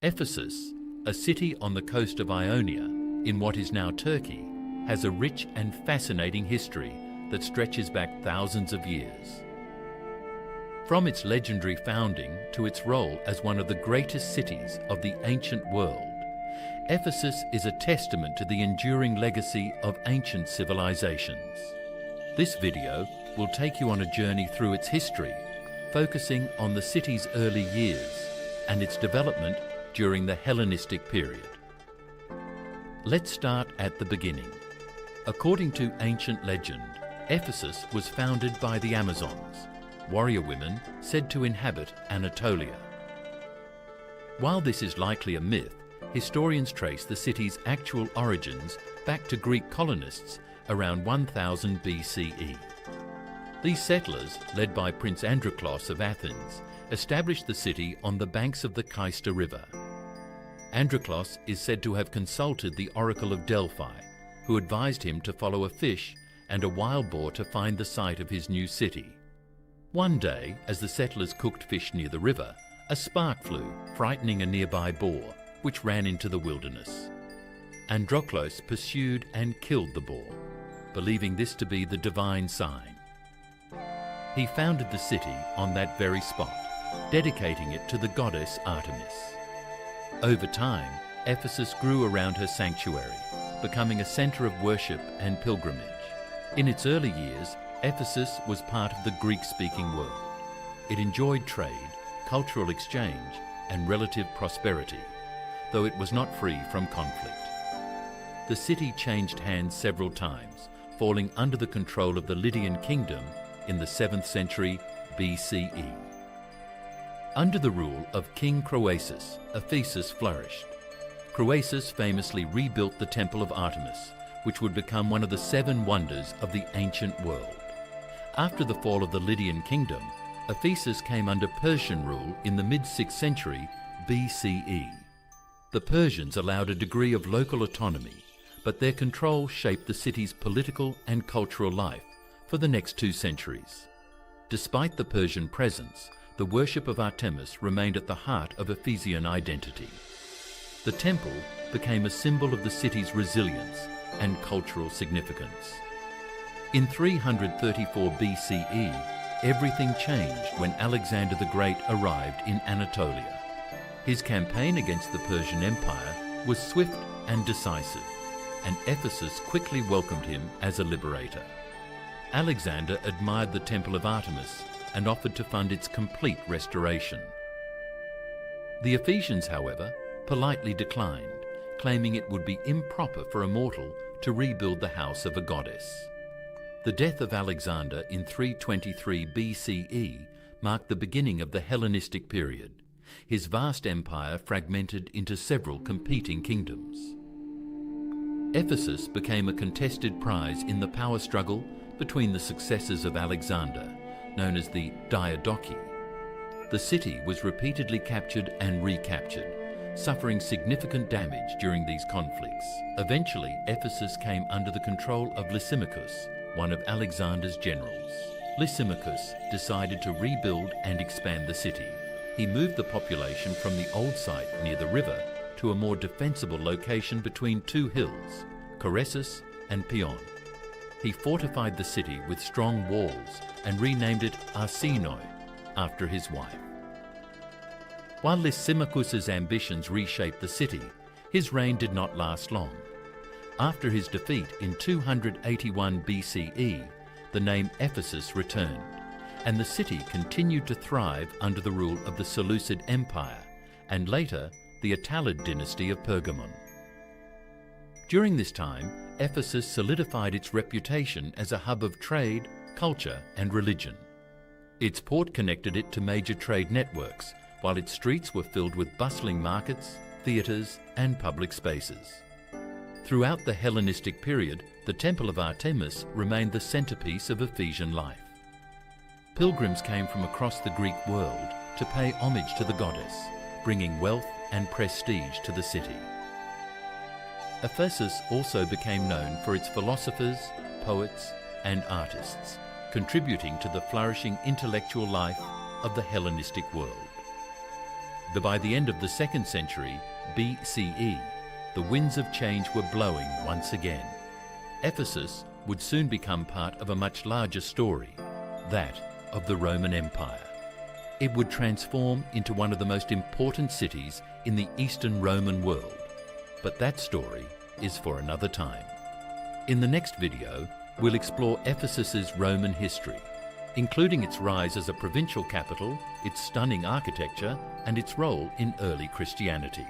Ephesus, a city on the coast of Ionia, in what is now Turkey, has a rich and fascinating history that stretches back thousands of years. From its legendary founding to its role as one of the greatest cities of the ancient world, Ephesus is a testament to the enduring legacy of ancient civilizations. This video will take you on a journey through its history, focusing on the city's early years and its development during the Hellenistic period. Let's start at the beginning. According to ancient legend, Ephesus was founded by the Amazons, warrior women said to inhabit Anatolia. While this is likely a myth, historians trace the city's actual origins back to Greek colonists around 1000 BCE. These settlers, led by Prince Androklos of Athens, established the city on the banks of the Cayster River. Androklos is said to have consulted the Oracle of Delphi, who advised him to follow a fish and a wild boar to find the site of his new city. One day, as the settlers cooked fish near the river, a spark flew, frightening a nearby boar, which ran into the wilderness. Androklos pursued and killed the boar, believing this to be the divine sign. He founded the city on that very spot, dedicating it to the goddess Artemis. Over time, Ephesus grew around her sanctuary, becoming a center of worship and pilgrimage. In its early years, Ephesus was part of the Greek-speaking world. It enjoyed trade, cultural exchange, and relative prosperity, though it was not free from conflict. The city changed hands several times, falling under the control of the Lydian kingdom in the 7th century BCE. Under the rule of King Croesus, Ephesus flourished. Croesus famously rebuilt the Temple of Artemis, which would become one of the 7 wonders of the ancient world. After the fall of the Lydian kingdom, Ephesus came under Persian rule in the mid-6th century BCE. The Persians allowed a degree of local autonomy, but their control shaped the city's political and cultural life for the next 2 centuries. Despite the Persian presence, the worship of Artemis remained at the heart of Ephesian identity. The temple became a symbol of the city's resilience and cultural significance. In 334 BCE, everything changed when Alexander the Great arrived in Anatolia. His campaign against the Persian Empire was swift and decisive, and Ephesus quickly welcomed him as a liberator. Alexander admired the Temple of Artemis and offered to fund its complete restoration. The Ephesians, however, politely declined, claiming it would be improper for a mortal to rebuild the house of a goddess. The death of Alexander in 323 BCE marked the beginning of the Hellenistic period, his vast empire fragmented into several competing kingdoms. Ephesus became a contested prize in the power struggle between the successors of Alexander, known as the Diadochi. The city was repeatedly captured and recaptured, suffering significant damage during these conflicts. Eventually, Ephesus came under the control of Lysimachus, one of Alexander's generals. Lysimachus decided to rebuild and expand the city. He moved the population from the old site near the river to a more defensible location between 2 hills, Coressus and Pion. He fortified the city with strong walls and renamed it Arsenoi, after his wife. While Lysimachus's ambitions reshaped the city, his reign did not last long. After his defeat in 281 BCE, the name Ephesus returned, and the city continued to thrive under the rule of the Seleucid Empire, and later the Attalid dynasty of Pergamon. During this time, Ephesus solidified its reputation as a hub of trade, culture, and religion. Its port connected it to major trade networks, while its streets were filled with bustling markets, theatres, and public spaces. Throughout the Hellenistic period, the Temple of Artemis remained the centerpiece of Ephesian life. Pilgrims came from across the Greek world to pay homage to the goddess, bringing wealth and prestige to the city. Ephesus also became known for its philosophers, poets, and artists, contributing to the flourishing intellectual life of the Hellenistic world. but by the end of the 2nd century BCE, the winds of change were blowing once again. Ephesus would soon become part of a much larger story, that of the Roman Empire. It would transform into one of the most important cities in the Eastern Roman world. But that story is for another time. In the next video, we'll explore Ephesus's Roman history, including its rise as a provincial capital, its stunning architecture, and its role in early Christianity.